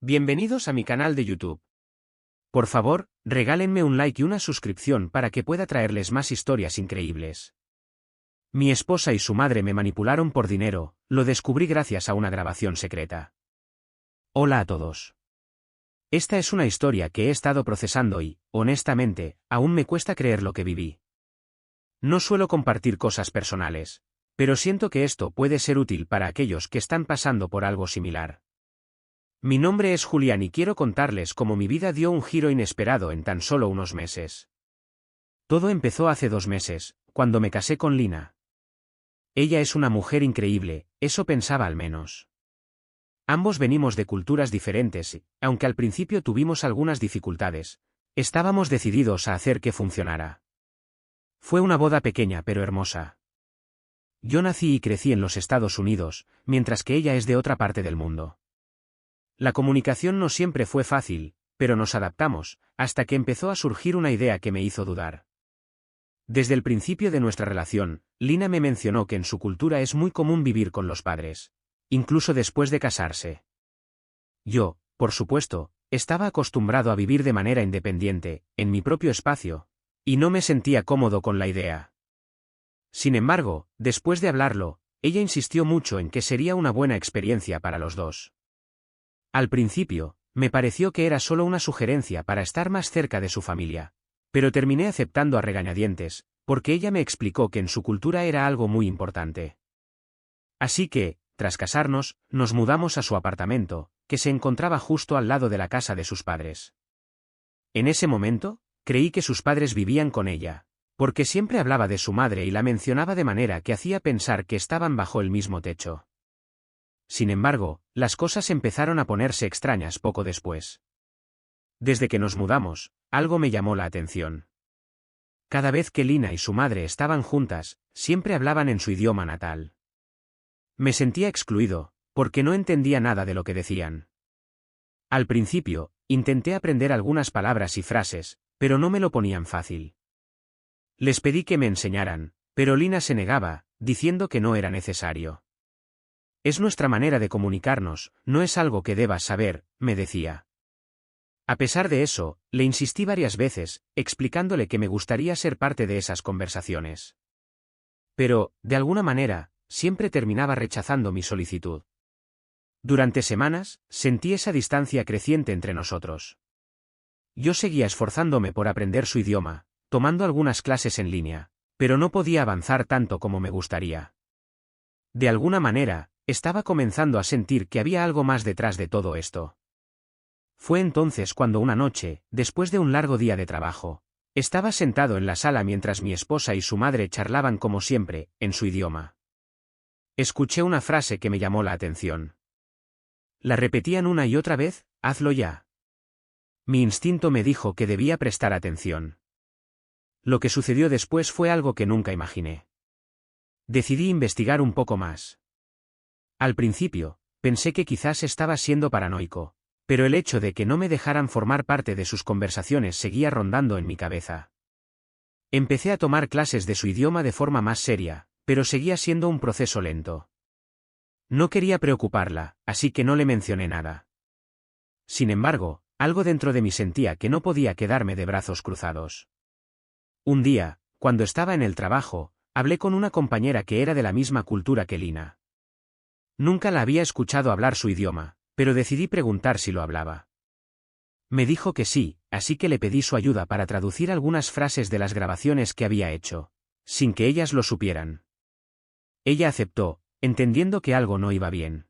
Bienvenidos a mi canal de YouTube. Por favor, regálenme un like y una suscripción para que pueda traerles más historias increíbles. Mi esposa y su madre me manipularon por dinero, lo descubrí gracias a una grabación secreta. Hola a todos. Esta es una historia que he estado procesando y, honestamente, aún me cuesta creer lo que viví. No suelo compartir cosas personales, pero siento que esto puede ser útil para aquellos que están pasando por algo similar. Mi nombre es Julián y quiero contarles cómo mi vida dio un giro inesperado en tan solo unos meses. Todo empezó hace 2 meses, cuando me casé con Lina. Ella es una mujer increíble, eso pensaba al menos. Ambos venimos de culturas diferentes y, aunque al principio tuvimos algunas dificultades, estábamos decididos a hacer que funcionara. Fue una boda pequeña pero hermosa. Yo nací y crecí en los Estados Unidos, mientras que ella es de otra parte del mundo. La comunicación no siempre fue fácil, pero nos adaptamos, hasta que empezó a surgir una idea que me hizo dudar. Desde el principio de nuestra relación, Lina me mencionó que en su cultura es muy común vivir con los padres, incluso después de casarse. Yo, por supuesto, estaba acostumbrado a vivir de manera independiente, en mi propio espacio, y no me sentía cómodo con la idea. Sin embargo, después de hablarlo, ella insistió mucho en que sería una buena experiencia para los dos. Al principio, me pareció que era solo una sugerencia para estar más cerca de su familia, pero terminé aceptando a regañadientes, porque ella me explicó que en su cultura era algo muy importante. Así que, tras casarnos, nos mudamos a su apartamento, que se encontraba justo al lado de la casa de sus padres. En ese momento, creí que sus padres vivían con ella, porque siempre hablaba de su madre y la mencionaba de manera que hacía pensar que estaban bajo el mismo techo. Sin embargo, las cosas empezaron a ponerse extrañas poco después. Desde que nos mudamos, algo me llamó la atención. Cada vez que Lina y su madre estaban juntas, siempre hablaban en su idioma natal. Me sentía excluido, porque no entendía nada de lo que decían. Al principio, intenté aprender algunas palabras y frases, pero no me lo ponían fácil. Les pedí que me enseñaran, pero Lina se negaba, diciendo que no era necesario. Es nuestra manera de comunicarnos, no es algo que debas saber, me decía. A pesar de eso, le insistí varias veces, explicándole que me gustaría ser parte de esas conversaciones. Pero, de alguna manera, siempre terminaba rechazando mi solicitud. Durante semanas, sentí esa distancia creciente entre nosotros. Yo seguía esforzándome por aprender su idioma, tomando algunas clases en línea, pero no podía avanzar tanto como me gustaría. De alguna manera, estaba comenzando a sentir que había algo más detrás de todo esto. Fue entonces cuando una noche, después de un largo día de trabajo, estaba sentado en la sala mientras mi esposa y su madre charlaban como siempre, en su idioma. Escuché una frase que me llamó la atención. La repetían una y otra vez, hazlo ya. Mi instinto me dijo que debía prestar atención. Lo que sucedió después fue algo que nunca imaginé. Decidí investigar un poco más. Al principio, pensé que quizás estaba siendo paranoico, pero el hecho de que no me dejaran formar parte de sus conversaciones seguía rondando en mi cabeza. Empecé a tomar clases de su idioma de forma más seria, pero seguía siendo un proceso lento. No quería preocuparla, así que no le mencioné nada. Sin embargo, algo dentro de mí sentía que no podía quedarme de brazos cruzados. Un día, cuando estaba en el trabajo, hablé con una compañera que era de la misma cultura que Lina. Nunca la había escuchado hablar su idioma, pero decidí preguntar si lo hablaba. Me dijo que sí, así que le pedí su ayuda para traducir algunas frases de las grabaciones que había hecho, sin que ellas lo supieran. Ella aceptó, entendiendo que algo no iba bien.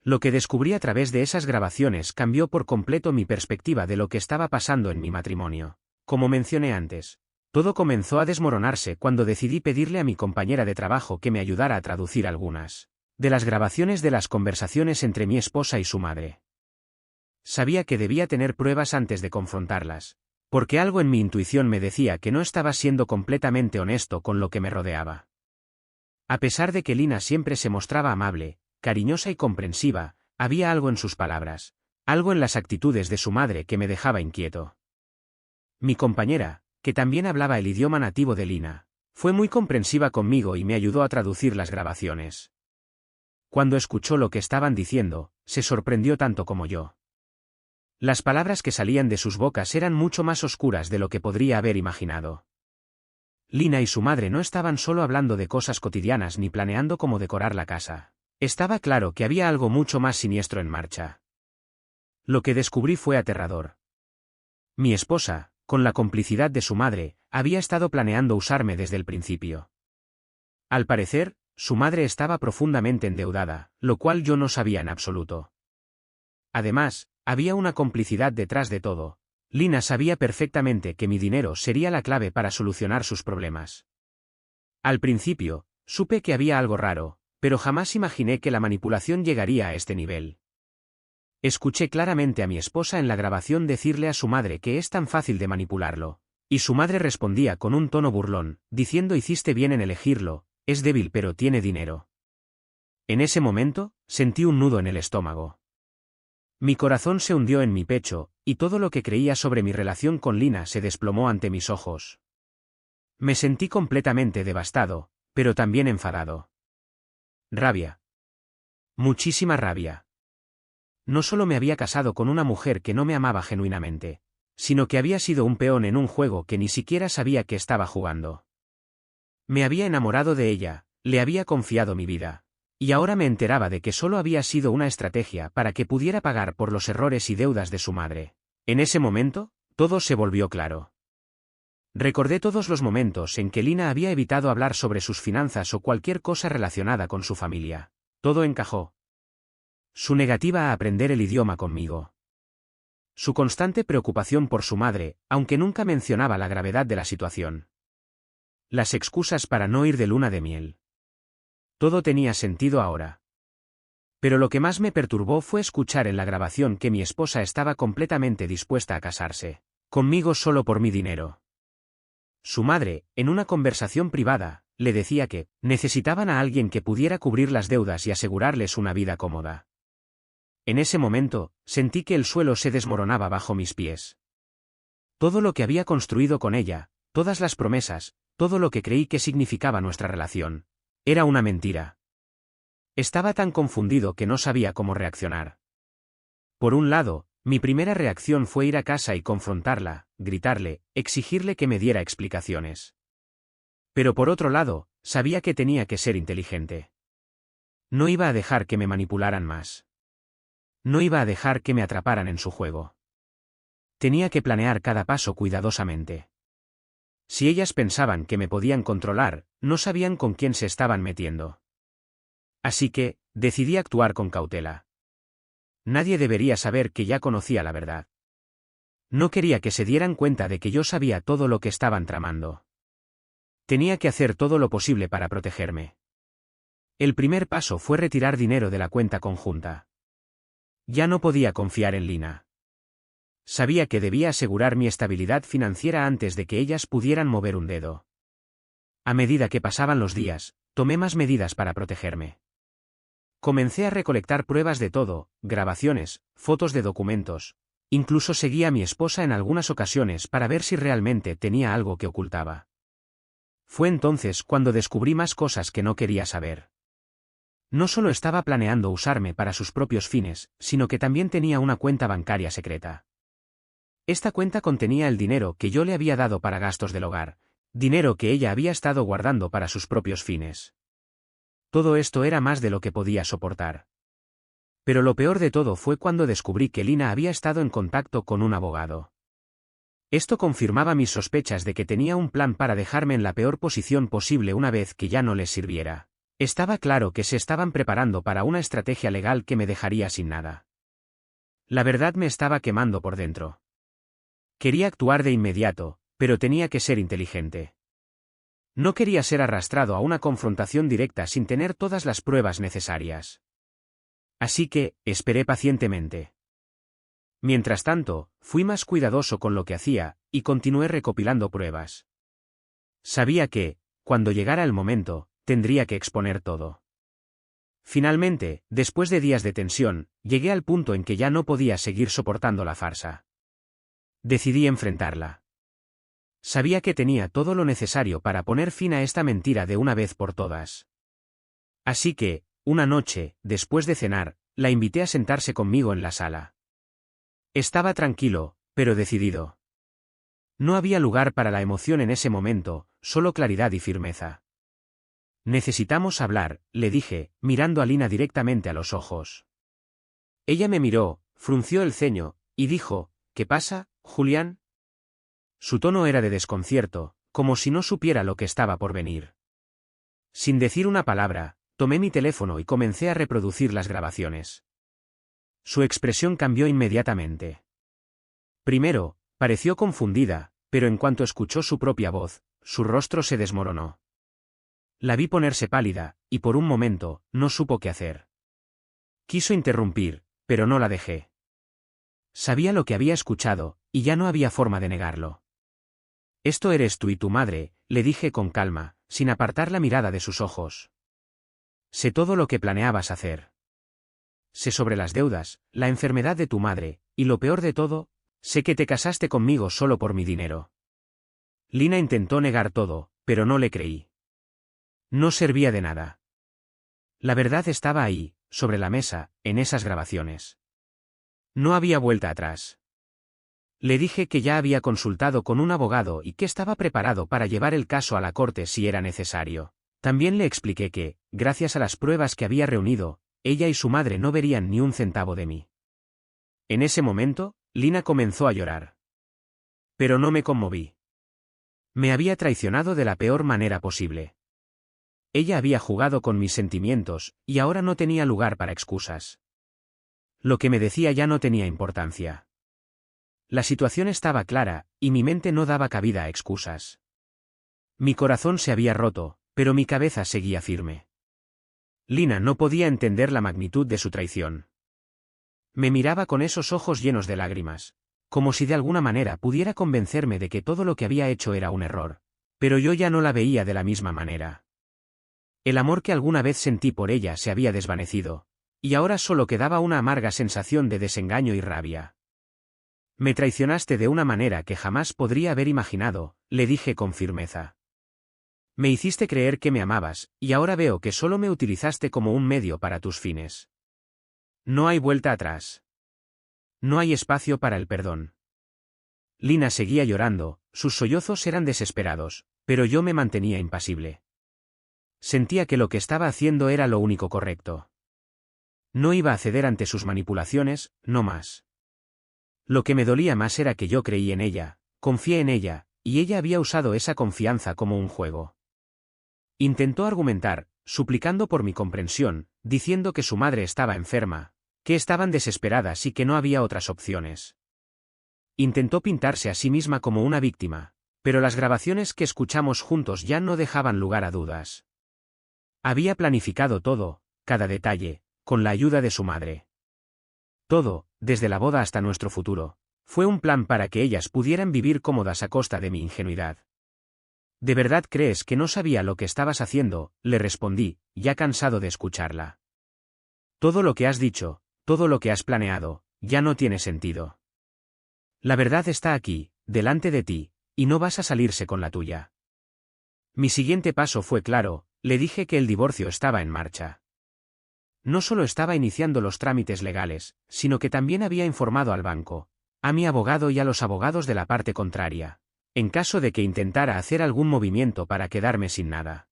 Lo que descubrí a través de esas grabaciones cambió por completo mi perspectiva de lo que estaba pasando en mi matrimonio. Como mencioné antes, todo comenzó a desmoronarse cuando decidí pedirle a mi compañera de trabajo que me ayudara a traducir algunas de las grabaciones de las conversaciones entre mi esposa y su madre. Sabía que debía tener pruebas antes de confrontarlas, porque algo en mi intuición me decía que no estaba siendo completamente honesto con lo que me rodeaba. A pesar de que Lina siempre se mostraba amable, cariñosa y comprensiva, había algo en sus palabras, algo en las actitudes de su madre que me dejaba inquieto. Mi compañera, que también hablaba el idioma nativo de Lina, fue muy comprensiva conmigo y me ayudó a traducir las grabaciones. Cuando escuchó lo que estaban diciendo, se sorprendió tanto como yo. Las palabras que salían de sus bocas eran mucho más oscuras de lo que podría haber imaginado. Lina y su madre no estaban solo hablando de cosas cotidianas ni planeando cómo decorar la casa. Estaba claro que había algo mucho más siniestro en marcha. Lo que descubrí fue aterrador. Mi esposa, con la complicidad de su madre, había estado planeando usarme desde el principio. Al parecer, su madre estaba profundamente endeudada, lo cual yo no sabía en absoluto. Además, había una complicidad detrás de todo. Lina sabía perfectamente que mi dinero sería la clave para solucionar sus problemas. Al principio, supe que había algo raro, pero jamás imaginé que la manipulación llegaría a este nivel. Escuché claramente a mi esposa en la grabación decirle a su madre que es tan fácil de manipularlo, y su madre respondía con un tono burlón, diciendo hiciste bien en elegirlo, es débil pero tiene dinero. En ese momento, sentí un nudo en el estómago. Mi corazón se hundió en mi pecho, y todo lo que creía sobre mi relación con Lina se desplomó ante mis ojos. Me sentí completamente devastado, pero también enfadado. Rabia. Muchísima rabia. No solo me había casado con una mujer que no me amaba genuinamente, sino que había sido un peón en un juego que ni siquiera sabía que estaba jugando. Me había enamorado de ella, le había confiado mi vida. Y ahora me enteraba de que solo había sido una estrategia para que pudiera pagar por los errores y deudas de su madre. En ese momento, todo se volvió claro. Recordé todos los momentos en que Lina había evitado hablar sobre sus finanzas o cualquier cosa relacionada con su familia. Todo encajó. Su negativa a aprender el idioma conmigo. Su constante preocupación por su madre, aunque nunca mencionaba la gravedad de la situación. Las excusas para no ir de luna de miel. Todo tenía sentido ahora. Pero lo que más me perturbó fue escuchar en la grabación que mi esposa estaba completamente dispuesta a casarse conmigo solo por mi dinero. Su madre, en una conversación privada, le decía que necesitaban a alguien que pudiera cubrir las deudas y asegurarles una vida cómoda. En ese momento, sentí que el suelo se desmoronaba bajo mis pies. Todo lo que había construido con ella, todas las promesas, todo lo que creí que significaba nuestra relación, era una mentira. Estaba tan confundido que no sabía cómo reaccionar. Por un lado, mi primera reacción fue ir a casa y confrontarla, gritarle, exigirle que me diera explicaciones. Pero por otro lado, sabía que tenía que ser inteligente. No iba a dejar que me manipularan más. No iba a dejar que me atraparan en su juego. Tenía que planear cada paso cuidadosamente. Si ellas pensaban que me podían controlar, no sabían con quién se estaban metiendo. Así que, decidí actuar con cautela. Nadie debería saber que ya conocía la verdad. No quería que se dieran cuenta de que yo sabía todo lo que estaban tramando. Tenía que hacer todo lo posible para protegerme. El primer paso fue retirar dinero de la cuenta conjunta. Ya no podía confiar en Lina. Sabía que debía asegurar mi estabilidad financiera antes de que ellas pudieran mover un dedo. A medida que pasaban los días, tomé más medidas para protegerme. Comencé a recolectar pruebas de todo, grabaciones, fotos de documentos. Incluso seguí a mi esposa en algunas ocasiones para ver si realmente tenía algo que ocultaba. Fue entonces cuando descubrí más cosas que no quería saber. No solo estaba planeando usarme para sus propios fines, sino que también tenía una cuenta bancaria secreta. Esta cuenta contenía el dinero que yo le había dado para gastos del hogar, dinero que ella había estado guardando para sus propios fines. Todo esto era más de lo que podía soportar. Pero lo peor de todo fue cuando descubrí que Lina había estado en contacto con un abogado. Esto confirmaba mis sospechas de que tenía un plan para dejarme en la peor posición posible una vez que ya no les sirviera. Estaba claro que se estaban preparando para una estrategia legal que me dejaría sin nada. La verdad me estaba quemando por dentro. Quería actuar de inmediato, pero tenía que ser inteligente. No quería ser arrastrado a una confrontación directa sin tener todas las pruebas necesarias. Así que, esperé pacientemente. Mientras tanto, fui más cuidadoso con lo que hacía, y continué recopilando pruebas. Sabía que, cuando llegara el momento, tendría que exponer todo. Finalmente, después de días de tensión, llegué al punto en que ya no podía seguir soportando la farsa. Decidí enfrentarla. Sabía que tenía todo lo necesario para poner fin a esta mentira de una vez por todas. Así que, una noche, después de cenar, la invité a sentarse conmigo en la sala. Estaba tranquilo, pero decidido. No había lugar para la emoción en ese momento, solo claridad y firmeza. Necesitamos hablar, le dije, mirando a Lina directamente a los ojos. Ella me miró, frunció el ceño, y dijo, ¿qué pasa, Julián? Su tono era de desconcierto, como si no supiera lo que estaba por venir. Sin decir una palabra, tomé mi teléfono y comencé a reproducir las grabaciones. Su expresión cambió inmediatamente. Primero, pareció confundida, pero en cuanto escuchó su propia voz, su rostro se desmoronó. La vi ponerse pálida, y por un momento, no supo qué hacer. Quiso interrumpir, pero no la dejé. Sabía lo que había escuchado, y ya no había forma de negarlo. Esto eres tú y tu madre, le dije con calma, sin apartar la mirada de sus ojos. Sé todo lo que planeabas hacer. Sé sobre las deudas, la enfermedad de tu madre, y lo peor de todo, sé que te casaste conmigo solo por mi dinero. Lina intentó negar todo, pero no le creí. No servía de nada. La verdad estaba ahí, sobre la mesa, en esas grabaciones. No había vuelta atrás. Le dije que ya había consultado con un abogado y que estaba preparado para llevar el caso a la corte si era necesario. También le expliqué que, gracias a las pruebas que había reunido, ella y su madre no verían ni un centavo de mí. En ese momento, Lina comenzó a llorar. Pero no me conmoví. Me había traicionado de la peor manera posible. Ella había jugado con mis sentimientos, y ahora no tenía lugar para excusas. Lo que me decía ya no tenía importancia. La situación estaba clara, y mi mente no daba cabida a excusas. Mi corazón se había roto, pero mi cabeza seguía firme. Lina no podía entender la magnitud de su traición. Me miraba con esos ojos llenos de lágrimas, como si de alguna manera pudiera convencerme de que todo lo que había hecho era un error. Pero yo ya no la veía de la misma manera. El amor que alguna vez sentí por ella se había desvanecido, y ahora solo quedaba una amarga sensación de desengaño y rabia. Me traicionaste de una manera que jamás podría haber imaginado, le dije con firmeza. Me hiciste creer que me amabas, y ahora veo que solo me utilizaste como un medio para tus fines. No hay vuelta atrás. No hay espacio para el perdón. Lina seguía llorando, sus sollozos eran desesperados, pero yo me mantenía impasible. Sentía que lo que estaba haciendo era lo único correcto. No iba a ceder ante sus manipulaciones, no más. Lo que me dolía más era que yo creí en ella, confié en ella, y ella había usado esa confianza como un juego. Intentó argumentar, suplicando por mi comprensión, diciendo que su madre estaba enferma, que estaban desesperadas y que no había otras opciones. Intentó pintarse a sí misma como una víctima, pero las grabaciones que escuchamos juntos ya no dejaban lugar a dudas. Había planificado todo, cada detalle, con la ayuda de su madre. Todo, desde la boda hasta nuestro futuro, fue un plan para que ellas pudieran vivir cómodas a costa de mi ingenuidad. ¿De verdad crees que no sabía lo que estabas haciendo?, le respondí, ya cansado de escucharla. Todo lo que has dicho, todo lo que has planeado, ya no tiene sentido. La verdad está aquí, delante de ti, y no vas a salirse con la tuya. Mi siguiente paso fue claro, le dije que el divorcio estaba en marcha. No solo estaba iniciando los trámites legales, sino que también había informado al banco, a mi abogado y a los abogados de la parte contraria, en caso de que intentara hacer algún movimiento para quedarme sin nada.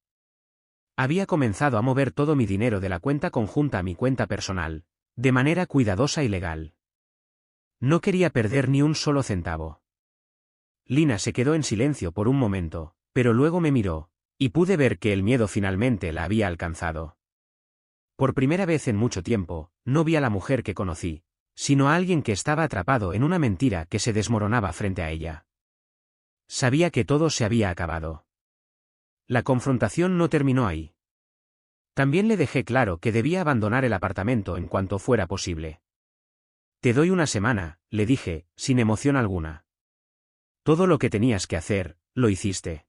Había comenzado a mover todo mi dinero de la cuenta conjunta a mi cuenta personal, de manera cuidadosa y legal. No quería perder ni un solo centavo. Lina se quedó en silencio por un momento, pero luego me miró, y pude ver que el miedo finalmente la había alcanzado. Por primera vez en mucho tiempo, no vi a la mujer que conocí, sino a alguien que estaba atrapado en una mentira que se desmoronaba frente a ella. Sabía que todo se había acabado. La confrontación no terminó ahí. También le dejé claro que debía abandonar el apartamento en cuanto fuera posible. Te doy una semana, le dije, sin emoción alguna. Todo lo que tenías que hacer, lo hiciste.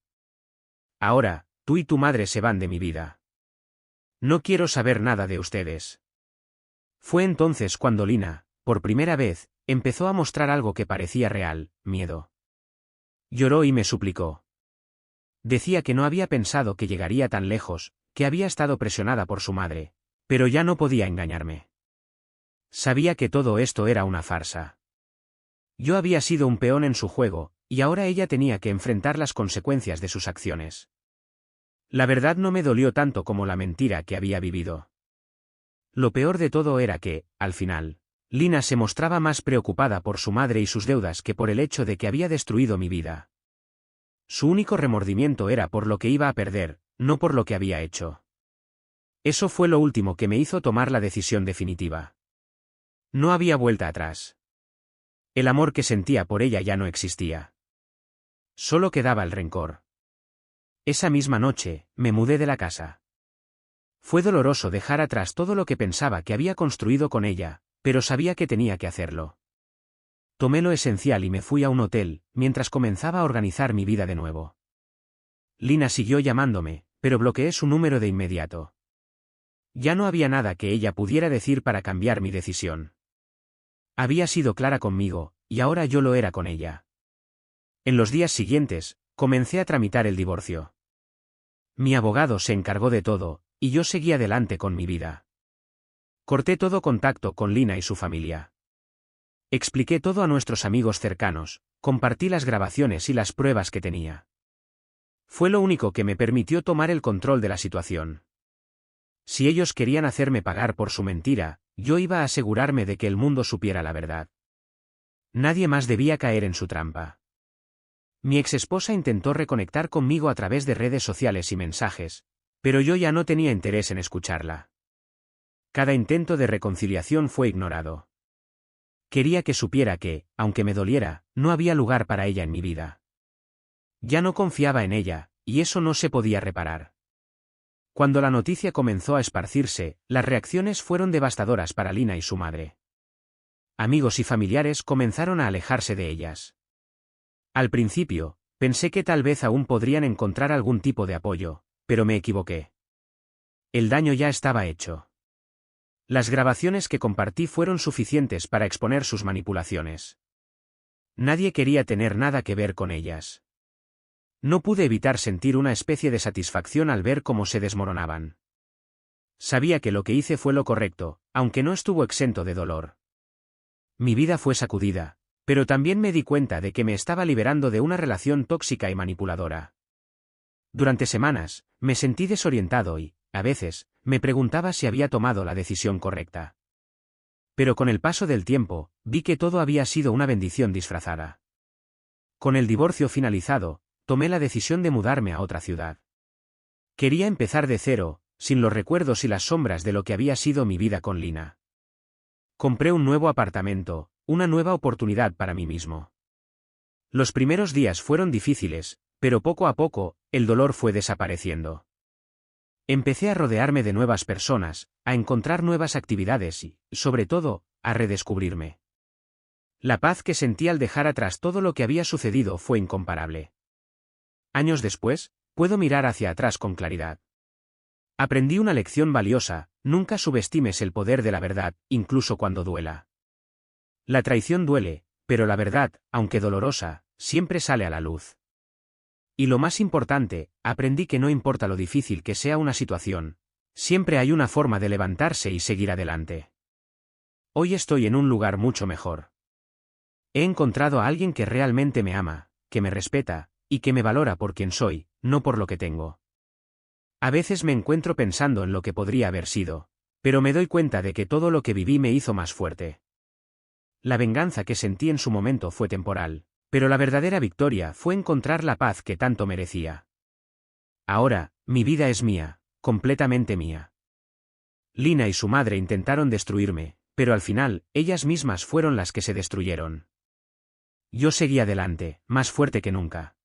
Ahora, tú y tu madre se van de mi vida. No quiero saber nada de ustedes. Fue entonces cuando Lina, por primera vez, empezó a mostrar algo que parecía real, miedo. Lloró y me suplicó. Decía que no había pensado que llegaría tan lejos, que había estado presionada por su madre, pero ya no podía engañarme. Sabía que todo esto era una farsa. Yo había sido un peón en su juego, y ahora ella tenía que enfrentar las consecuencias de sus acciones. La verdad no me dolió tanto como la mentira que había vivido. Lo peor de todo era que, al final, Lina se mostraba más preocupada por su madre y sus deudas que por el hecho de que había destruido mi vida. Su único remordimiento era por lo que iba a perder, no por lo que había hecho. Eso fue lo último que me hizo tomar la decisión definitiva. No había vuelta atrás. El amor que sentía por ella ya no existía. Solo quedaba el rencor. Esa misma noche, me mudé de la casa. Fue doloroso dejar atrás todo lo que pensaba que había construido con ella, pero sabía que tenía que hacerlo. Tomé lo esencial y me fui a un hotel, mientras comenzaba a organizar mi vida de nuevo. Lina siguió llamándome, pero bloqueé su número de inmediato. Ya no había nada que ella pudiera decir para cambiar mi decisión. Había sido clara conmigo, y ahora yo lo era con ella. En los días siguientes, comencé a tramitar el divorcio. Mi abogado se encargó de todo, y yo seguí adelante con mi vida. Corté todo contacto con Lina y su familia. Expliqué todo a nuestros amigos cercanos, compartí las grabaciones y las pruebas que tenía. Fue lo único que me permitió tomar el control de la situación. Si ellos querían hacerme pagar por su mentira, yo iba a asegurarme de que el mundo supiera la verdad. Nadie más debía caer en su trampa. Mi exesposa intentó reconectar conmigo a través de redes sociales y mensajes, pero yo ya no tenía interés en escucharla. Cada intento de reconciliación fue ignorado. Quería que supiera que, aunque me doliera, no había lugar para ella en mi vida. Ya no confiaba en ella, y eso no se podía reparar. Cuando la noticia comenzó a esparcirse, las reacciones fueron devastadoras para Lina y su madre. Amigos y familiares comenzaron a alejarse de ellas. Al principio, pensé que tal vez aún podrían encontrar algún tipo de apoyo, pero me equivoqué. El daño ya estaba hecho. Las grabaciones que compartí fueron suficientes para exponer sus manipulaciones. Nadie quería tener nada que ver con ellas. No pude evitar sentir una especie de satisfacción al ver cómo se desmoronaban. Sabía que lo que hice fue lo correcto, aunque no estuvo exento de dolor. Mi vida fue sacudida, pero también me di cuenta de que me estaba liberando de una relación tóxica y manipuladora. Durante semanas, me sentí desorientado y, a veces, me preguntaba si había tomado la decisión correcta. Pero con el paso del tiempo, vi que todo había sido una bendición disfrazada. Con el divorcio finalizado, tomé la decisión de mudarme a otra ciudad. Quería empezar de cero, sin los recuerdos y las sombras de lo que había sido mi vida con Lina. Compré un nuevo apartamento, una nueva oportunidad para mí mismo. Los primeros días fueron difíciles, pero poco a poco, el dolor fue desapareciendo. Empecé a rodearme de nuevas personas, a encontrar nuevas actividades y, sobre todo, a redescubrirme. La paz que sentí al dejar atrás todo lo que había sucedido fue incomparable. Años después, puedo mirar hacia atrás con claridad. Aprendí una lección valiosa: nunca subestimes el poder de la verdad, incluso cuando duela. La traición duele, pero la verdad, aunque dolorosa, siempre sale a la luz. Y lo más importante, aprendí que no importa lo difícil que sea una situación, siempre hay una forma de levantarse y seguir adelante. Hoy estoy en un lugar mucho mejor. He encontrado a alguien que realmente me ama, que me respeta, y que me valora por quien soy, no por lo que tengo. A veces me encuentro pensando en lo que podría haber sido, pero me doy cuenta de que todo lo que viví me hizo más fuerte. La venganza que sentí en su momento fue temporal, pero la verdadera victoria fue encontrar la paz que tanto merecía. Ahora, mi vida es mía, completamente mía. Lina y su madre intentaron destruirme, pero al final, ellas mismas fueron las que se destruyeron. Yo seguí adelante, más fuerte que nunca.